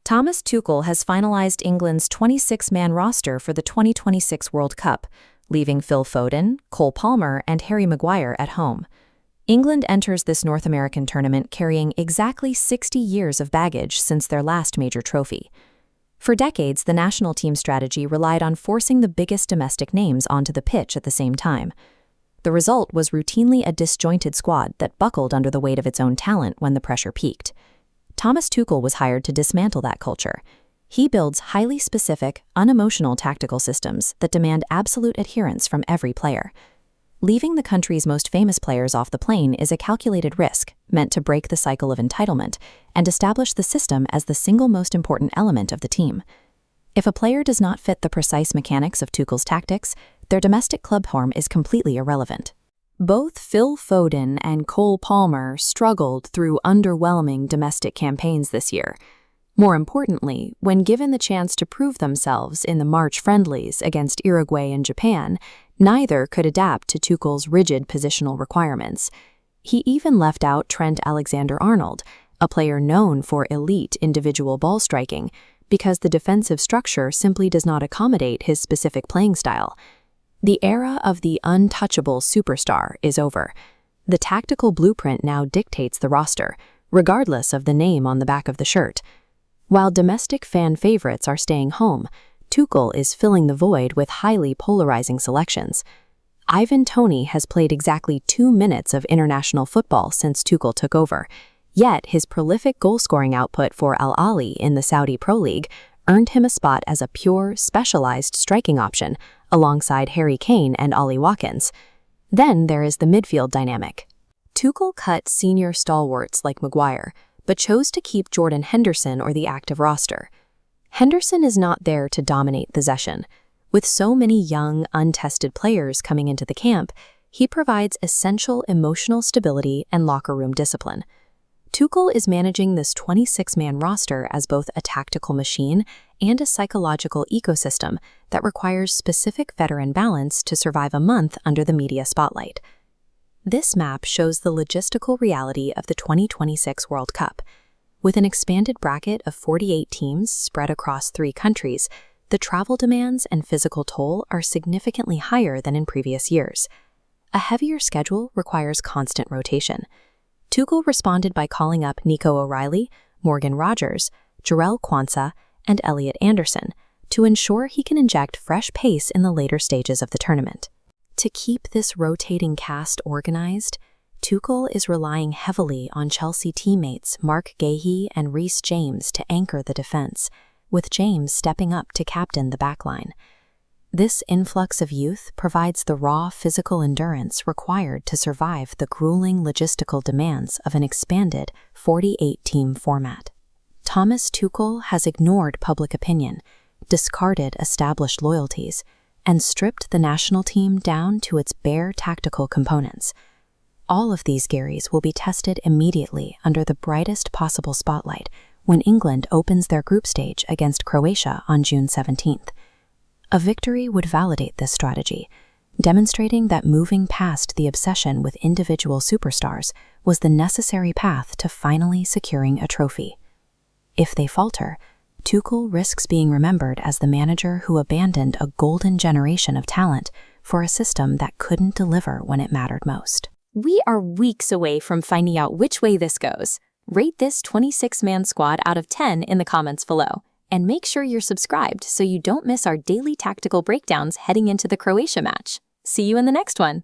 Thomas Tuchel has finalized England's 26-man roster for the 2026 World Cup, leaving Phil Foden, Cole Palmer, and Harry Maguire at home. England enters this North American tournament carrying exactly 60 years of baggage since their last major trophy. For decades, the national team strategy relied on forcing the biggest domestic names onto the pitch at the same time. The result was routinely a disjointed squad that buckled under the weight of its own talent when the pressure peaked. Thomas Tuchel was hired to dismantle that culture. He builds highly specific, unemotional tactical systems that demand absolute adherence from every player. Leaving the country's most famous players off the plane is a calculated risk, meant to break the cycle of entitlement and establish the system as the single most important element of the team. If a player does not fit the precise mechanics of Tuchel's tactics, their domestic club form is completely irrelevant. Both Phil Foden and Cole Palmer struggled through underwhelming domestic campaigns this year. More importantly, when given the chance to prove themselves in the March friendlies against Uruguay and Japan, neither could adapt to Tuchel's rigid positional requirements. He even left out Trent Alexander-Arnold, a player known for elite individual ball striking, because the defensive structure simply does not accommodate his specific playing style. The era of the untouchable superstar is over. The tactical blueprint now dictates the roster, regardless of the name on the back of the shirt. While domestic fan favorites are staying home, Tuchel is filling the void with highly polarizing selections. Toney has played exactly 2 minutes of international football since Tuchel took over, yet his prolific goal-scoring output for Al Ahly in the Saudi Pro League earned him a spot as a pure, specialized striking option alongside Harry Kane and Ollie Watkins. Then there is the midfield dynamic. Tuchel cut senior stalwarts like Maguire, but chose to keep Jordan Henderson or the active roster. Henderson is not there to dominate possession. With so many young, untested players coming into the camp, he provides essential emotional stability and locker room discipline. Tuchel is managing this 26-man roster as both a tactical machine and a psychological ecosystem that requires specific veteran balance to survive a month under the media spotlight. This map shows the logistical reality of the 2026 World Cup. With an expanded bracket of 48 teams spread across 3 countries, the travel demands and physical toll are significantly higher than in previous years. A heavier schedule requires constant rotation. Tuchel responded by calling up Nico O'Reilly, Morgan Rogers, Jarell Quansah, and Elliot Anderson to ensure he can inject fresh pace in the later stages of the tournament. To keep this rotating cast organized, Tuchel is relying heavily on Chelsea teammates Mark Gahey and Reece James to anchor the defense, with James stepping up to captain the backline. This influx of youth provides the raw physical endurance required to survive the grueling logistical demands of an expanded 48-team format. Thomas Tuchel has ignored public opinion, discarded established loyalties, and stripped the national team down to its bare tactical components. All of these gears will be tested immediately under the brightest possible spotlight when England opens their group stage against Croatia on June 17th. A victory would validate this strategy, demonstrating that moving past the obsession with individual superstars was the necessary path to finally securing a trophy. If they falter, Tuchel risks being remembered as the manager who abandoned a golden generation of talent for a system that couldn't deliver when it mattered most. We are weeks away from finding out which way this goes. Rate this 26-man squad out of 10 in the comments below. And make sure you're subscribed so you don't miss our daily tactical breakdowns heading into the Croatia match. See you in the next one.